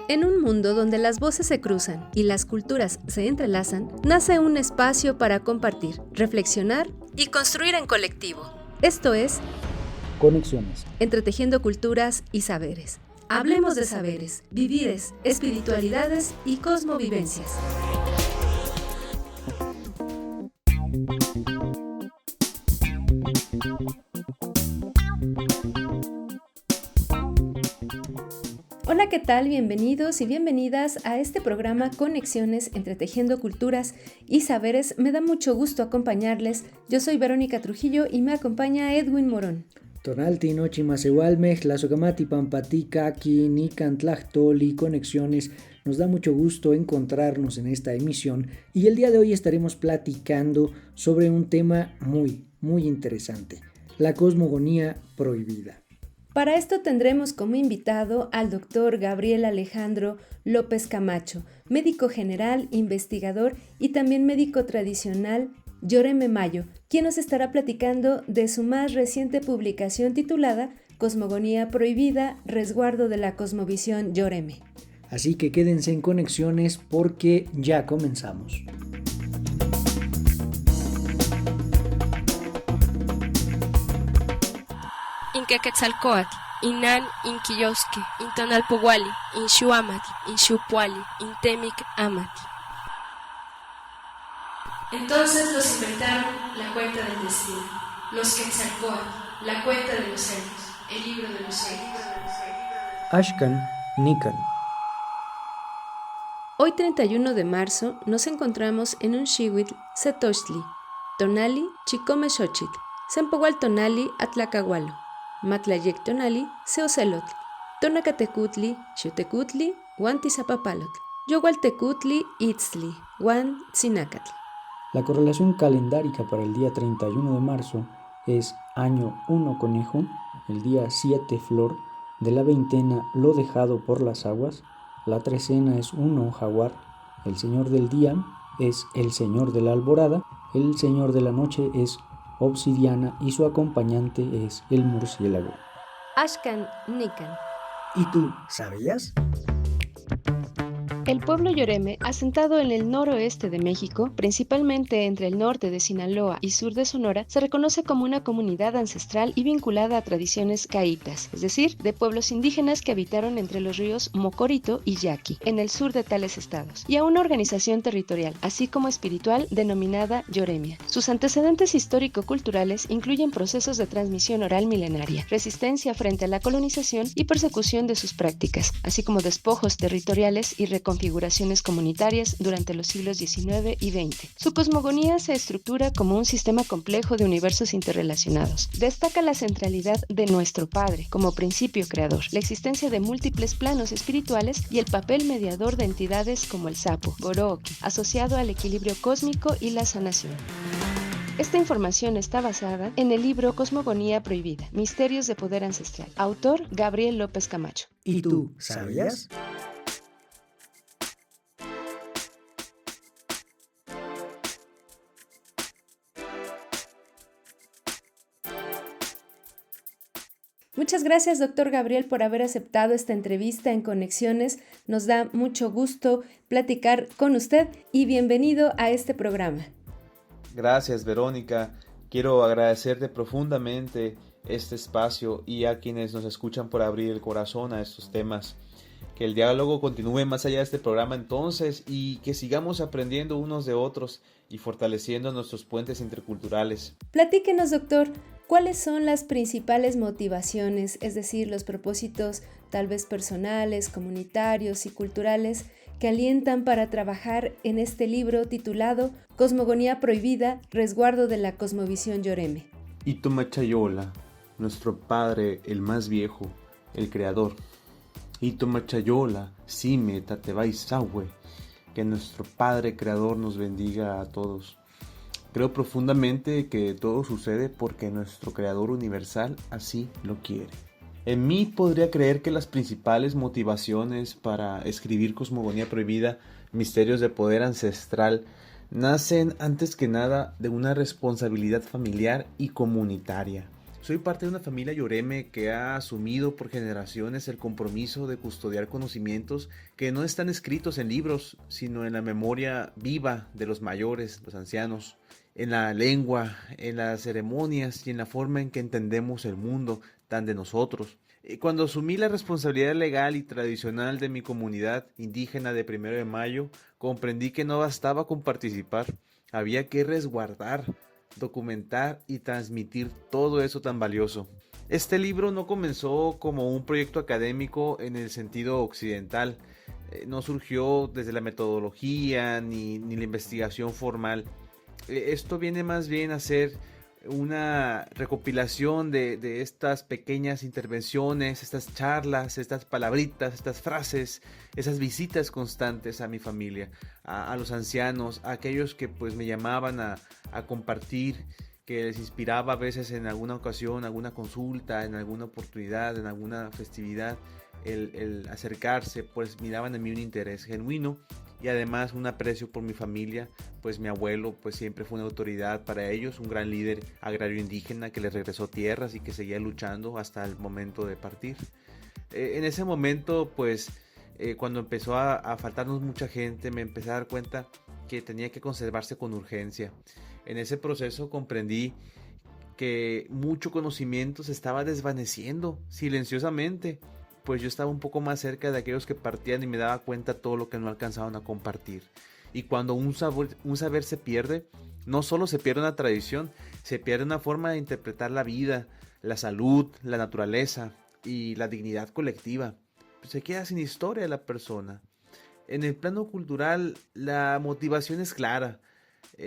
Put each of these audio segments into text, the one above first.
En un mundo donde las voces se cruzan y las culturas se entrelazan, nace un espacio para compartir, reflexionar y construir en colectivo. Esto es Conexiones. Entretejiendo culturas y saberes. Hablemos de saberes, vivires, espiritualidades y cosmovivencias. Hola, ¿qué tal? Bienvenidos y bienvenidas a este programa Conexiones Entretejiendo Culturas y Saberes. Me da mucho gusto acompañarles. Yo soy Verónica Trujillo y me acompaña Edwin Morón. Tonalti, Nochi, Masewalmej, Tlazocamati, Pampati, Kaki, Nican, Tlachtoli, Conexiones. Nos da mucho gusto encontrarnos en esta emisión y el día de hoy estaremos platicando sobre un tema muy interesante, la cosmogonía prohibida. Para esto tendremos como invitado al doctor Gabriel Alejandro López Camacho, médico general, investigador y también médico tradicional Yoreme Mayo, quien nos estará platicando de su más reciente publicación titulada Cosmogonía Prohibida, resguardo de la cosmovisión Yoreme. Así que quédense en Conexiones porque ya comenzamos. Inquequetzalcóatl, Inan, Inquillosque, Intonalpohuali, Inshuamati, Inshupuali, Intemic Amati. Entonces los inventaron la cuenta del destino, los Quetzalcóatl, la cuenta de los años, el libro de los años. Ashkan, Nikan. Hoy 31 de marzo nos encontramos en un xihuitl Setochtli, Tonali, Chicome Xochitl, Sempohual Tonali, Atlacahualo, Matlayec Tonali, Seocelotl, Tonacatecutli, Xutecutli, Huantizapapalotl, Yogualtecutli, Itztli, Huan Tzinacatl. La correlación calendárica para el día 31 de marzo es año 1 conejo, el día 7 flor, de la veintena lo dejado por las aguas, la trecena es 1 jaguar, el señor del día es el señor de la alborada, el señor de la noche es obsidiana y su acompañante es el murciélago. Ashkan Nikan. ¿Y tú sabías? El pueblo Yoreme, asentado en el noroeste de México, principalmente entre el norte de Sinaloa y sur de Sonora, se reconoce como una comunidad ancestral y vinculada a tradiciones caictas, es decir, de pueblos indígenas que habitaron entre los ríos Mocorito y Yaqui, en el sur de tales estados, y a una organización territorial, así como espiritual, denominada Yoremia. Sus antecedentes histórico-culturales incluyen procesos de transmisión oral milenaria, resistencia frente a la colonización y persecución de sus prácticas, así como despojos territoriales y configuraciones comunitarias durante los siglos XIX y XX. Su cosmogonía se estructura como un sistema complejo de universos interrelacionados. Destaca la centralidad de nuestro Padre como principio creador, la existencia de múltiples planos espirituales y el papel mediador de entidades como el sapo, Borooki, asociado al equilibrio cósmico y la sanación. Esta información está basada en el libro Cosmogonía Prohibida, Misterios de Poder Ancestral, autor Gabriel López Camacho. ¿Y tú sabías? Muchas gracias, doctor Gabriel, por haber aceptado esta entrevista en Conexiones. Nos da mucho gusto platicar con usted y bienvenido a este programa. Gracias, Verónica. Quiero agradecerte profundamente este espacio y a quienes nos escuchan por abrir el corazón a estos temas. Que el diálogo continúe más allá de este programa entonces y que sigamos aprendiendo unos de otros y fortaleciendo nuestros puentes interculturales. Platíquenos, doctor. ¿Cuáles son las principales motivaciones, es decir, los propósitos tal vez personales, comunitarios y culturales que alientan para trabajar en este libro titulado Cosmogonía Prohibida, resguardo de la cosmovisión Yoreme? Itomachayola, nuestro padre el más viejo, el creador. Itomachayola, Sime, Tatebay Sahue, que nuestro padre creador nos bendiga a todos. Creo profundamente que todo sucede porque nuestro Creador universal así lo quiere. En mí podría creer que las principales motivaciones para escribir Cosmogonía Prohibida, Misterios de Poder Ancestral, nacen antes que nada de una responsabilidad familiar y comunitaria. Soy parte de una familia Yoreme que ha asumido por generaciones el compromiso de custodiar conocimientos que no están escritos en libros, sino en la memoria viva de los mayores, los ancianos, en la lengua, en las ceremonias y en la forma en que entendemos el mundo tan de nosotros. Y cuando asumí la responsabilidad legal y tradicional de mi comunidad indígena de 1 de Mayo, comprendí que no bastaba con participar, había que resguardar, documentar y transmitir todo eso tan valioso. Este libro no comenzó como un proyecto académico en el sentido occidental, no surgió desde la metodología ni la investigación formal. Esto viene más bien a ser una recopilación de estas pequeñas intervenciones, estas charlas, estas palabritas, estas frases, esas visitas constantes a mi familia, a los ancianos, a aquellos que pues me llamaban a compartir, que les inspiraba a veces en alguna ocasión, alguna consulta, en alguna oportunidad, en alguna festividad, el acercarse, pues miraban en mí un interés genuino y además un aprecio por mi familia, pues mi abuelo pues siempre fue una autoridad para ellos, un gran líder agrario indígena que les regresó tierras y que seguía luchando hasta el momento de partir. En ese momento pues cuando empezó a faltarnos mucha gente, me empecé a dar cuenta que tenía que conservarse con urgencia. En ese proceso comprendí que mucho conocimiento se estaba desvaneciendo silenciosamente, pues yo estaba un poco más cerca de aquellos que partían y me daba cuenta todo lo que no alcanzaban a compartir. Y cuando un saber se pierde, no solo se pierde una tradición, se pierde una forma de interpretar la vida, la salud, la naturaleza y la dignidad colectiva. Pues se queda sin historia la persona. En el plano cultural, la motivación es clara.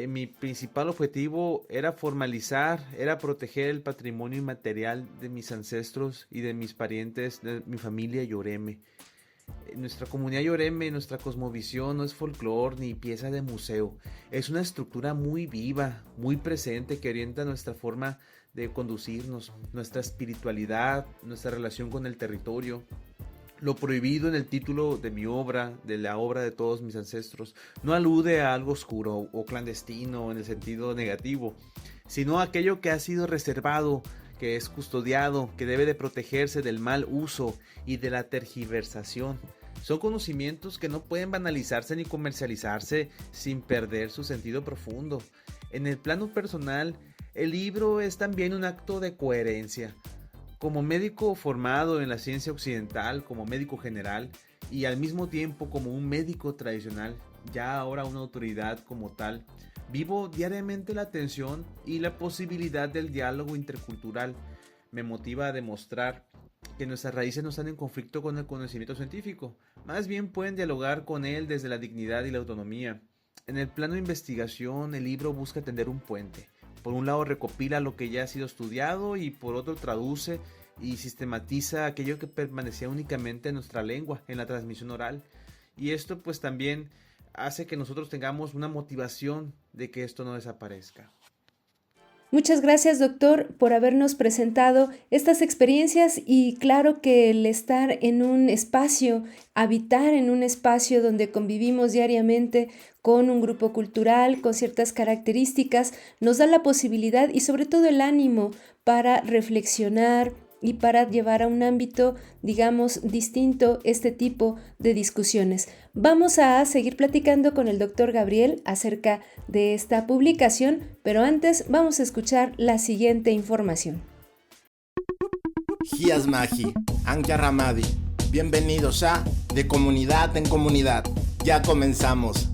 Mi principal objetivo era formalizar, era proteger el patrimonio inmaterial de mis ancestros y de mis parientes, de mi familia Yoreme. Nuestra comunidad Yoreme, nuestra cosmovisión no es folclore ni pieza de museo, es una estructura muy viva, muy presente que orienta nuestra forma de conducirnos, nuestra espiritualidad, nuestra relación con el territorio. Lo prohibido en el título de mi obra, de la obra de todos mis ancestros, no alude a algo oscuro o clandestino en el sentido negativo, sino a aquello que ha sido reservado, que es custodiado, que debe de protegerse del mal uso y de la tergiversación. Son conocimientos que no pueden banalizarse ni comercializarse sin perder su sentido profundo. En el plano personal, el libro es también un acto de coherencia. Como médico formado en la ciencia occidental, como médico general y al mismo tiempo como un médico tradicional, ya ahora una autoridad como tal, vivo diariamente la tensión y la posibilidad del diálogo intercultural. Me motiva a demostrar que nuestras raíces no están en conflicto con el conocimiento científico, más bien pueden dialogar con él desde la dignidad y la autonomía. En el plano de investigación, el libro busca tender un puente. Por un lado recopila lo que ya ha sido estudiado y por otro traduce y sistematiza aquello que permanecía únicamente en nuestra lengua, en la transmisión oral. Y esto pues también hace que nosotros tengamos una motivación de que esto no desaparezca. Muchas gracias, doctor, por habernos presentado estas experiencias y claro que el estar en un espacio, habitar en un espacio donde convivimos diariamente con un grupo cultural, con ciertas características, nos da la posibilidad y sobre todo el ánimo para reflexionar y para llevar a un ámbito, digamos, distinto este tipo de discusiones. Vamos a seguir platicando con el doctor Gabriel acerca de esta publicación, pero antes vamos a escuchar la siguiente información. Gias Magi, Ankia Ramadi, bienvenidos a De Comunidad en Comunidad. Ya comenzamos.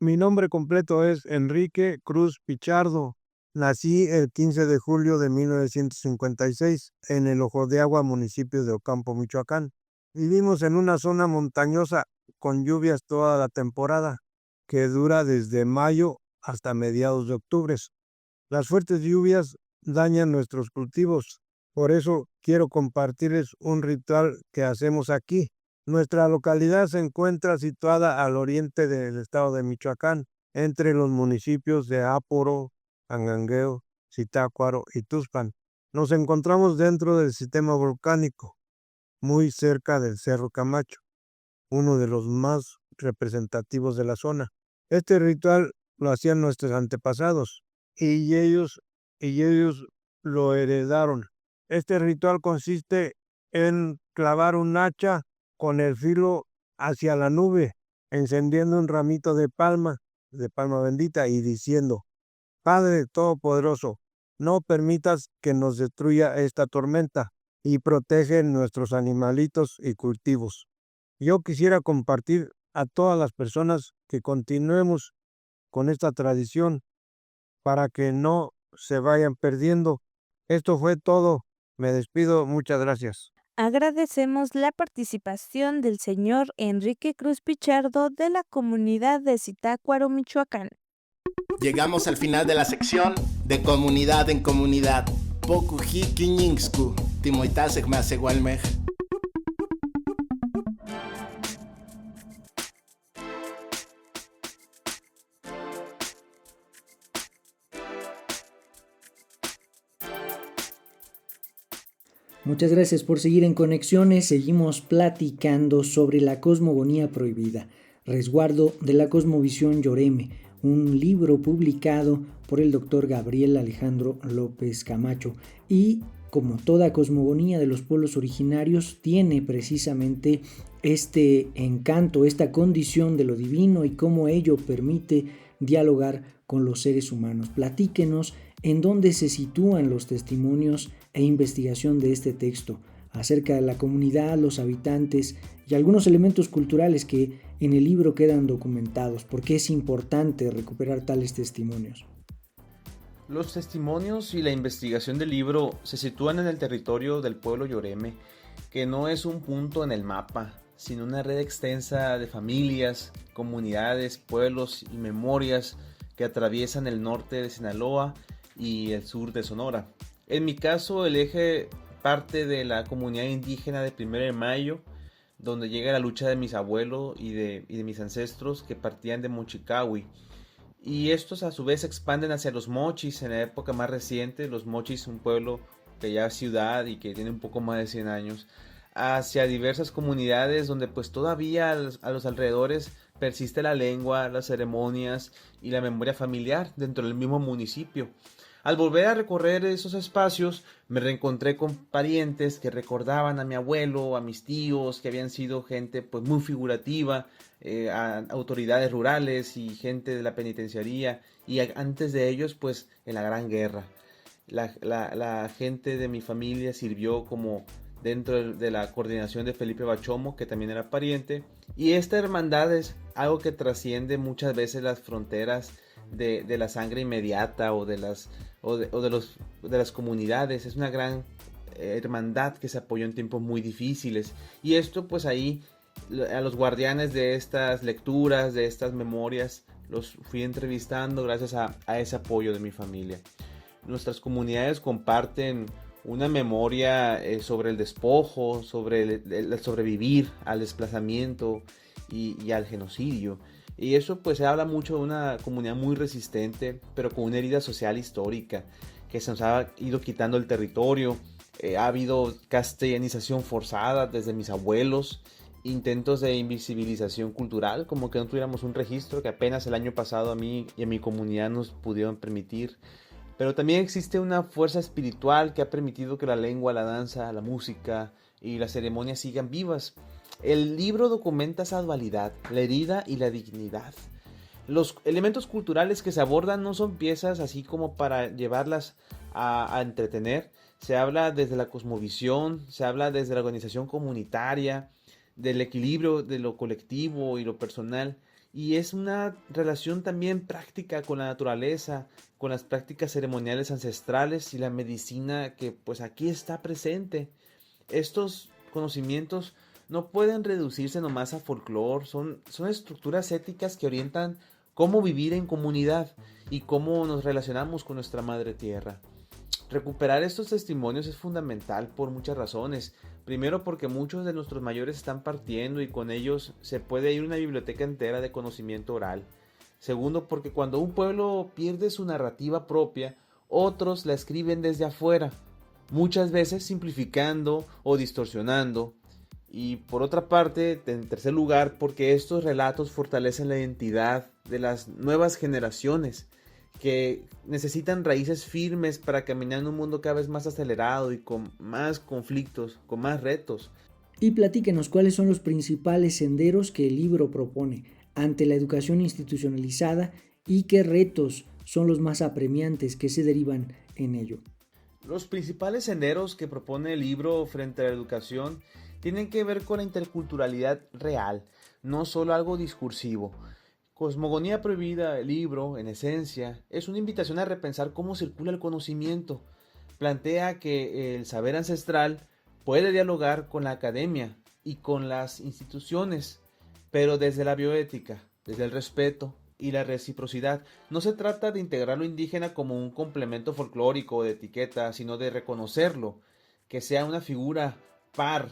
Mi nombre completo es Enrique Cruz Pichardo. Nací el 15 de julio de 1956 en el Ojo de Agua, municipio de Ocampo, Michoacán. Vivimos en una zona montañosa con lluvias toda la temporada, que dura desde mayo hasta mediados de octubre. Las fuertes lluvias dañan nuestros cultivos, por eso quiero compartirles un ritual que hacemos aquí. Nuestra localidad se encuentra situada al oriente del estado de Michoacán, entre los municipios de Áporo, Angangueo, Zitácuaro y Tuxpan. Nos encontramos dentro del sistema volcánico, muy cerca del Cerro Camacho, uno de los más representativos de la zona. Este ritual lo hacían nuestros antepasados y ellos y ellos lo heredaron. Este ritual consiste en clavar un hacha con el filo hacia la nube, encendiendo un ramito de palma bendita, y diciendo: Padre Todopoderoso, no permitas que nos destruya esta tormenta y protege nuestros animalitos y cultivos. Yo quisiera compartir a todas las personas que continuemos con esta tradición para que no se vayan perdiendo. Esto fue todo. Me despido. Muchas gracias. Agradecemos la participación del señor Enrique Cruz Pichardo de la comunidad de Zitácuaro, Michoacán. Llegamos al final de la sección de Comunidad en Comunidad. Pokuji Kiñingsku, Timoitasek Masegualmej. Muchas gracias por seguir en Conexiones. Seguimos platicando sobre la cosmogonía prohibida, resguardo de la cosmovisión Yoreme, un libro publicado por el doctor Gabriel Alejandro López Camacho. Y como toda cosmogonía de los pueblos originarios, tiene precisamente este encanto, esta condición de lo divino y cómo ello permite dialogar con los seres humanos. Platíquenos en dónde se sitúan los testimonios e investigación de este texto acerca de la comunidad, los habitantes y algunos elementos culturales que en el libro quedan documentados. ¿Por qué es importante recuperar tales testimonios? Los testimonios y la investigación del libro se sitúan en el territorio del pueblo Yoreme, que no es un punto en el mapa, sino una red extensa de familias, comunidades, pueblos y memorias que atraviesan el norte de Sinaloa y el sur de Sonora. En mi caso, el eje parte de la comunidad indígena de 1 de Mayo, donde llega la lucha de mis abuelos y de mis ancestros que partían de Mochicahui. Y estos a su vez se expanden hacia los Mochis en la época más reciente. Los Mochis, un pueblo que ya es ciudad y que tiene un poco más de 100 años, hacia diversas comunidades donde pues todavía a los alrededores persiste la lengua, las ceremonias y la memoria familiar dentro del mismo municipio. Al volver a recorrer esos espacios, me reencontré con parientes que recordaban a mi abuelo, a mis tíos, que habían sido gente pues muy figurativa, a autoridades rurales y gente de la penitenciaría, y antes de ellos pues en la Gran Guerra. La gente de mi familia sirvió como dentro de la coordinación de Felipe Bachomo, que también era pariente, y esta hermandad es algo que trasciende muchas veces las fronteras de la sangre inmediata o de las comunidades. Es una gran hermandad que se apoyó en tiempos muy difíciles, y esto pues ahí a los guardianes de estas lecturas, de estas memorias, los fui entrevistando gracias a ese apoyo de mi familia. Nuestras comunidades comparten una memoria sobre el despojo, sobre el sobrevivir al desplazamiento y al genocidio. Y eso pues se habla mucho de una comunidad muy resistente, pero con una herida social histórica, que se nos ha ido quitando el territorio. Ha habido castellanización forzada desde mis abuelos, intentos de invisibilización cultural, como que no tuviéramos un registro que apenas el año pasado a mí y a mi comunidad nos pudieron permitir. Pero también existe una fuerza espiritual que ha permitido que la lengua, la danza, la música y las ceremonias sigan vivas. El libro documenta esa dualidad, la herida y la dignidad. Los elementos culturales que se abordan no son piezas así como para llevarlas a entretener. Se habla desde la cosmovisión, se habla desde la organización comunitaria, del equilibrio de lo colectivo y lo personal. Y es una relación también práctica con la naturaleza, con las prácticas ceremoniales ancestrales y la medicina que pues aquí está presente. Estos conocimientos no pueden reducirse nomás a folclore, son estructuras éticas que orientan cómo vivir en comunidad y cómo nos relacionamos con nuestra madre tierra. Recuperar estos testimonios es fundamental por muchas razones. Primero, porque muchos de nuestros mayores están partiendo y con ellos se puede ir una biblioteca entera de conocimiento oral. Segundo, porque cuando un pueblo pierde su narrativa propia, otros la escriben desde afuera, muchas veces simplificando o distorsionando. Y por otra parte, en tercer lugar, porque estos relatos fortalecen la identidad de las nuevas generaciones que necesitan raíces firmes para caminar en un mundo cada vez más acelerado y con más conflictos, con más retos. Y platíquenos cuáles son los principales senderos que el libro propone ante la educación institucionalizada y qué retos son los más apremiantes que se derivan en ello. Los principales senderos que propone el libro frente a la educación tienen que ver con la interculturalidad real, no solo algo discursivo. Cosmogonía Prohibida, el libro, en esencia, es una invitación a repensar cómo circula el conocimiento. Plantea que el saber ancestral puede dialogar con la academia y con las instituciones, pero desde la bioética, desde el respeto y la reciprocidad. No se trata de integrar lo indígena como un complemento folclórico o de etiqueta, sino de reconocerlo, que sea una figura par,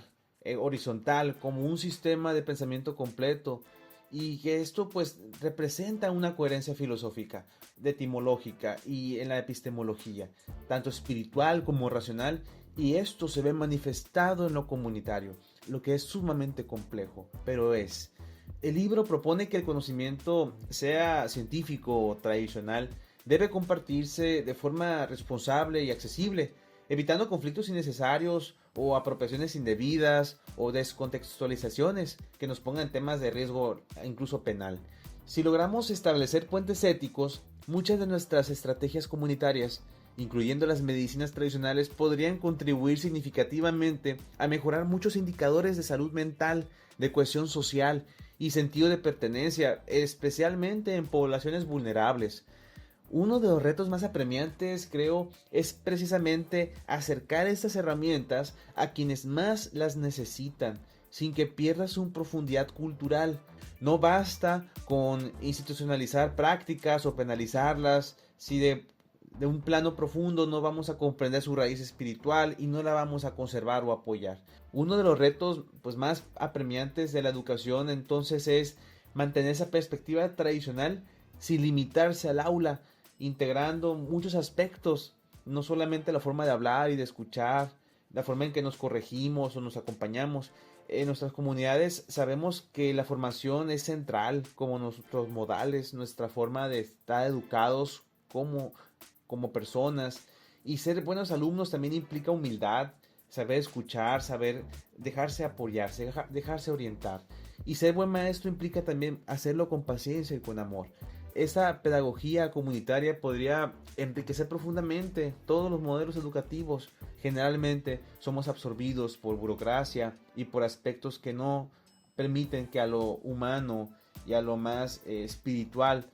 horizontal, como un sistema de pensamiento completo, y que esto pues representa una coherencia filosófica, etimológica y en la epistemología, tanto espiritual como racional, y esto se ve manifestado en lo comunitario, lo que es sumamente complejo, pero es. El libro propone que el conocimiento, sea científico o tradicional, debe compartirse de forma responsable y accesible, evitando conflictos innecesarios o apropiaciones indebidas o descontextualizaciones que nos pongan temas de riesgo incluso penal. Si logramos establecer puentes éticos, muchas de nuestras estrategias comunitarias, incluyendo las medicinas tradicionales, podrían contribuir significativamente a mejorar muchos indicadores de salud mental, de cohesión social y sentido de pertenencia, especialmente en poblaciones vulnerables. Uno de los retos más apremiantes, creo, es precisamente acercar estas herramientas a quienes más las necesitan, sin que pierda su profundidad cultural. No basta con institucionalizar prácticas o penalizarlas si de un plano profundo no vamos a comprender su raíz espiritual y no la vamos a conservar o apoyar. Uno de los retos pues, más apremiantes de la educación entonces es mantener esa perspectiva tradicional sin limitarse al aula, integrando muchos aspectos, no solamente la forma de hablar y de escuchar, la forma en que nos corregimos o nos acompañamos. En nuestras comunidades sabemos que la formación es central, como nuestros modales, nuestra forma de estar educados como personas, y ser buenos alumnos también implica humildad, saber escuchar, saber dejarse apoyarse, dejarse orientar, y ser buen maestro implica también hacerlo con paciencia y con amor. Esa pedagogía comunitaria podría enriquecer profundamente todos los modelos educativos. Generalmente somos absorbidos por burocracia y por aspectos que no permiten que a lo humano y a lo más espiritual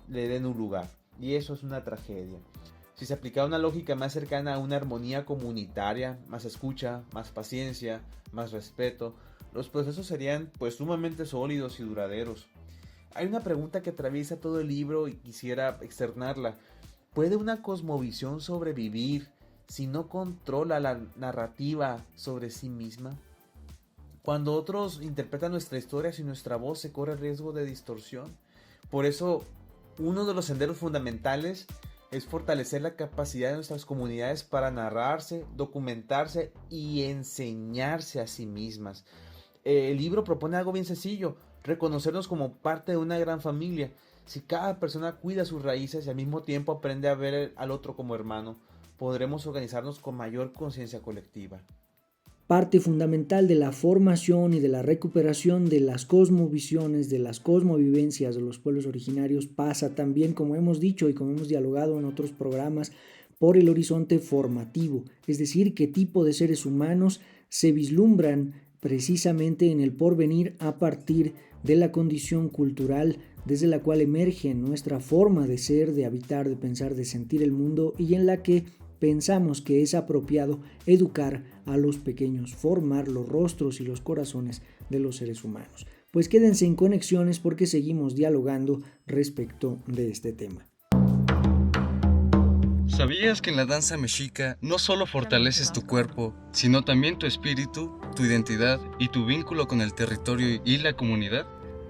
le den un lugar. Y eso es una tragedia. Si se aplicara una lógica más cercana a una armonía comunitaria, más escucha, más paciencia, más respeto, los procesos serían pues sumamente sólidos y duraderos. Hay una pregunta que atraviesa todo el libro y quisiera externarla. ¿Puede una cosmovisión sobrevivir si no controla la narrativa sobre sí misma? Cuando otros interpretan nuestra historia, si nuestra voz se corre riesgo de distorsión. Por eso, uno de los senderos fundamentales es fortalecer la capacidad de nuestras comunidades para narrarse, documentarse y enseñarse a sí mismas. El libro propone algo bien sencillo: reconocernos como parte de una gran familia. Si cada persona cuida sus raíces y al mismo tiempo aprende a ver al otro como hermano, podremos organizarnos con mayor conciencia colectiva. Parte fundamental de la formación y de la recuperación de las cosmovisiones, de las cosmovivencias de los pueblos originarios pasa también, como hemos dicho y como hemos dialogado en otros programas, por el horizonte formativo, es decir, qué tipo de seres humanos se vislumbran precisamente en el porvenir a partir de la condición cultural desde la cual emerge nuestra forma de ser, de habitar, de pensar, de sentir el mundo, y en la que pensamos que es apropiado educar a los pequeños, formar los rostros y los corazones de los seres humanos. Pues quédense en Conexiones porque seguimos dialogando respecto de este tema. ¿Sabías que en la danza mexica no solo fortaleces tu cuerpo, sino también tu espíritu, tu identidad y tu vínculo con el territorio y la comunidad?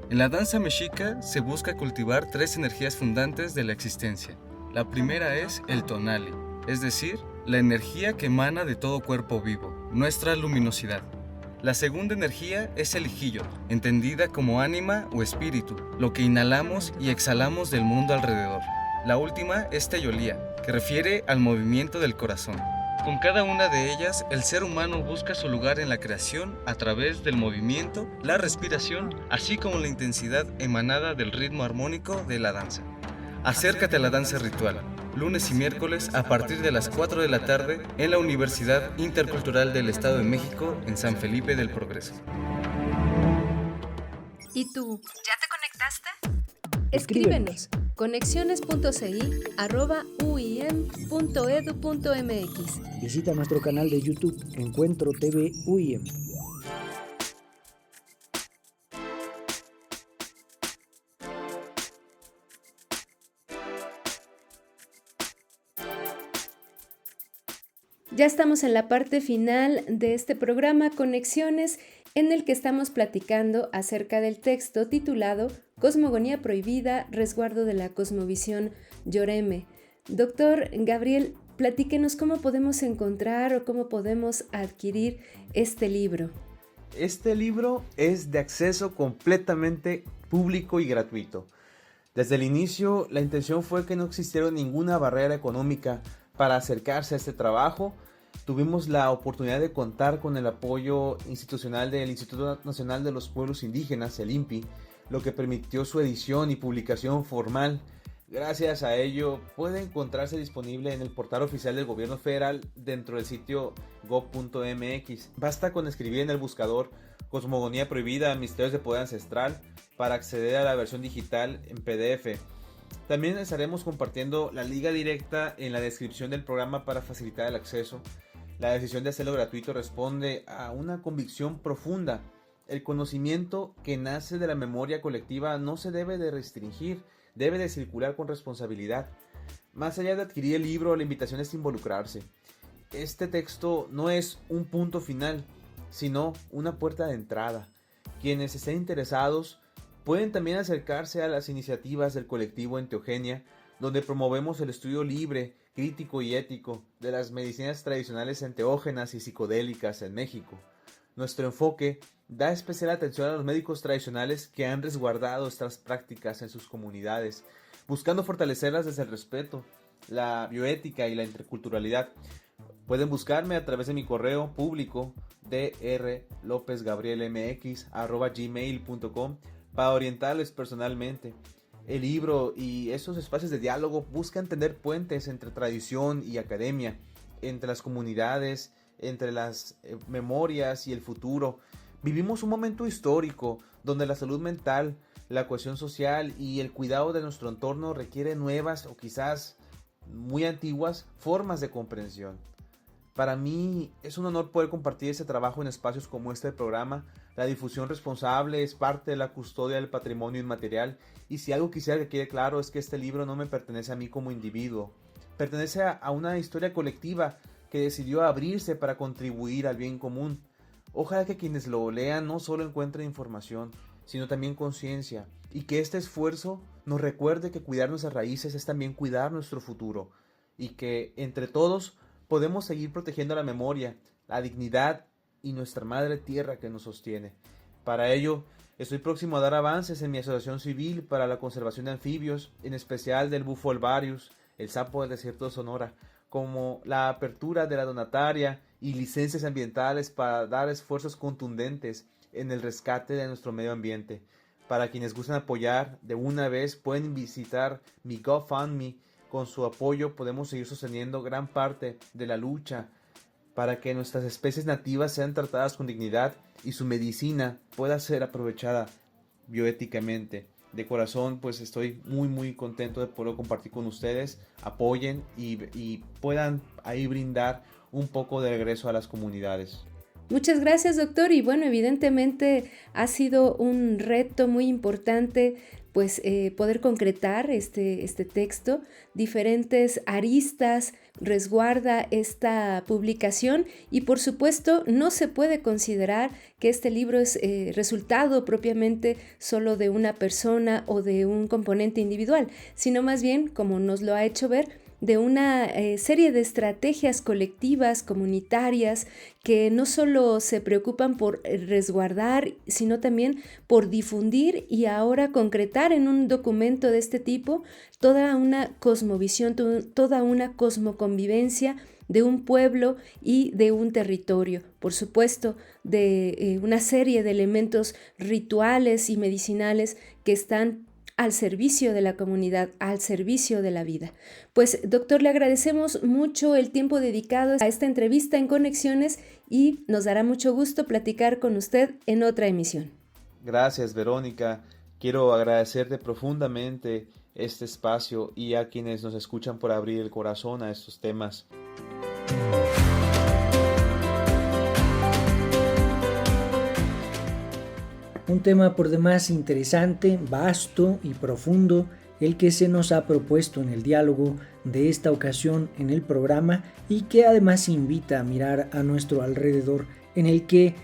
En la danza mexica se busca cultivar 3 energías fundantes de la existencia. La primera es el tonali, es decir, la energía que emana de todo cuerpo vivo, nuestra luminosidad. La segunda energía es el ijillo, entendida como ánima o espíritu, lo que inhalamos y exhalamos del mundo alrededor. La última es Teyolía, que refiere al movimiento del corazón. Con cada una de ellas, el ser humano busca su lugar en la creación a través del movimiento, la respiración, así como la intensidad emanada del ritmo armónico de la danza. Acércate a la danza ritual, lunes y miércoles a partir de las 4 de la tarde en la Universidad Intercultural del Estado de México en San Felipe del Progreso. ¿Y tú? ¿Ya te conectaste? Escríbenos conexiones.ci@uim.edu.mx. Visita nuestro canal de YouTube Encuentro TV UIM. Ya estamos en la parte final de este programa Conexiones, en el que estamos platicando acerca del texto titulado Cosmogonía prohibida, resguardo de la cosmovisión Yoreme. Doctor Gabriel, platíquenos cómo podemos encontrar o cómo podemos adquirir este libro. Este libro es de acceso completamente público y gratuito. Desde el inicio, la intención fue que no existiera ninguna barrera económica para acercarse a este trabajo. Tuvimos la oportunidad de contar con el apoyo institucional del Instituto Nacional de los Pueblos Indígenas, el INPI, lo que permitió su edición y publicación formal. Gracias a ello, puede encontrarse disponible en el portal oficial del gobierno federal dentro del sitio gov.mx. Basta con escribir en el buscador Cosmogonía prohibida, misterios de poder ancestral para acceder a la versión digital en PDF. También estaremos compartiendo la liga directa en la descripción del programa para facilitar el acceso. La decisión de hacerlo gratuito responde a una convicción profunda. El conocimiento que nace de la memoria colectiva no se debe de restringir, debe de circular con responsabilidad. Más allá de adquirir el libro, la invitación es involucrarse. Este texto no es un punto final, sino una puerta de entrada. Quienes estén interesados pueden también acercarse a las iniciativas del colectivo Enteogenia, donde promovemos el estudio libre, crítico y ético de las medicinas tradicionales enteógenas y psicodélicas en México. Nuestro enfoque da especial atención a los médicos tradicionales que han resguardado estas prácticas en sus comunidades, buscando fortalecerlas desde el respeto, la bioética y la interculturalidad. Pueden buscarme a través de mi correo público drlopezgabrielmx@gmail.com para orientarles personalmente. El libro y esos espacios de diálogo buscan tender puentes entre tradición y academia, entre las comunidades, entre las memorias y el futuro. Vivimos un momento histórico donde la salud mental, la cohesión social y el cuidado de nuestro entorno requieren nuevas o quizás muy antiguas formas de comprensión. Para mí es un honor poder compartir este trabajo en espacios como este programa. La difusión responsable es parte de la custodia del patrimonio inmaterial, y si algo quisiera que quede claro es que este libro no me pertenece a mí como individuo, pertenece a una historia colectiva que decidió abrirse para contribuir al bien común. Ojalá que quienes lo lean no solo encuentren información, sino también conciencia, y que este esfuerzo nos recuerde que cuidar nuestras raíces es también cuidar nuestro futuro, y que entre todos podemos seguir protegiendo la memoria, la dignidad y nuestra madre tierra que nos sostiene. Para ello, estoy próximo a dar avances en mi asociación civil para la conservación de anfibios, en especial del bufo alvarius, el sapo del desierto de Sonora, como la apertura de la donataria y licencias ambientales para dar esfuerzos contundentes en el rescate de nuestro medio ambiente. Para quienes gustan apoyar de una vez, pueden visitar mi GoFundMe. Con su apoyo podemos seguir sosteniendo gran parte de la lucha para que nuestras especies nativas sean tratadas con dignidad y su medicina pueda ser aprovechada bioéticamente. De corazón, pues estoy muy contento de poder compartir con ustedes. Apoyen y puedan ahí brindar un poco de regreso a las comunidades. Muchas gracias, doctor. Y bueno, evidentemente ha sido un reto muy importante pues poder concretar este texto. Diferentes aristas resguarda esta publicación, y por supuesto no se puede considerar que este libro es resultado propiamente solo de una persona o de un componente individual, sino más bien, como nos lo ha hecho ver, de una serie de estrategias colectivas, comunitarias, que no solo se preocupan por resguardar, sino también por difundir y ahora concretar en un documento de este tipo toda una cosmovisión, toda una cosmoconvivencia de un pueblo y de un territorio, por supuesto, de una serie de elementos rituales y medicinales que están al servicio de la comunidad, al servicio de la vida. Pues, doctor, le agradecemos mucho el tiempo dedicado a esta entrevista en Conexiones y nos dará mucho gusto platicar con usted en otra emisión. Gracias, Verónica. Quiero agradecerte profundamente este espacio y a quienes nos escuchan por abrir el corazón a estos temas. Un tema por demás interesante, vasto y profundo, el que se nos ha propuesto en el diálogo de esta ocasión en el programa y que además invita a mirar a nuestro alrededor, en el que,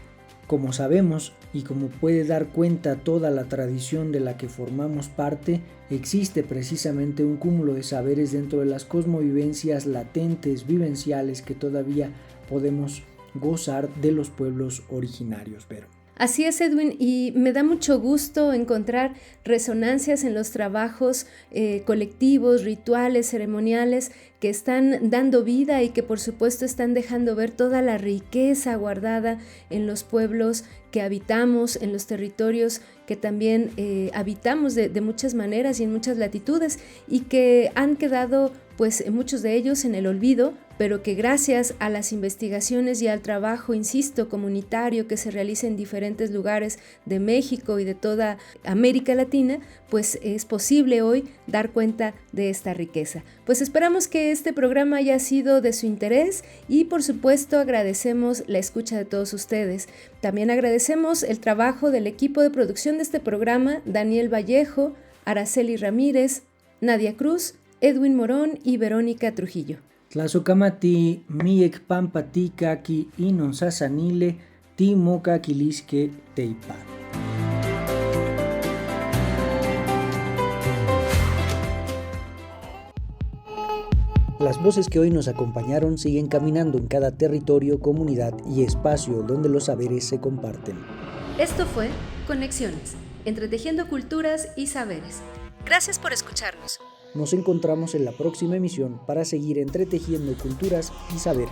como sabemos y como puede dar cuenta toda la tradición de la que formamos parte, existe precisamente un cúmulo de saberes dentro de las cosmovivencias latentes, vivenciales que todavía podemos gozar de los pueblos originarios, Vero. Así es, Edwin, y me da mucho gusto encontrar resonancias en los trabajos colectivos, rituales, ceremoniales que están dando vida y que por supuesto están dejando ver toda la riqueza guardada en los pueblos que habitamos, en los territorios que también habitamos de muchas maneras y en muchas latitudes y que han quedado pues muchos de ellos en el olvido, pero que gracias a las investigaciones y al trabajo, insisto, comunitario que se realiza en diferentes lugares de México y de toda América Latina, pues es posible hoy dar cuenta de esta riqueza. Pues esperamos que este programa haya sido de su interés y por supuesto agradecemos la escucha de todos ustedes. También agradecemos el trabajo del equipo de producción de este programa, Daniel Vallejo, Araceli Ramírez, Nadia Cruz, Edwin Morón y Verónica Trujillo. Tlazocamati miek pampati kaki inon sasanile timoca quilisque teipa. Las voces que hoy nos acompañaron siguen caminando en cada territorio, comunidad y espacio donde los saberes se comparten. Esto fue Conexiones, entretejiendo culturas y saberes. Gracias por escucharnos. Nos encontramos en la próxima emisión para seguir entretejiendo culturas y saberes.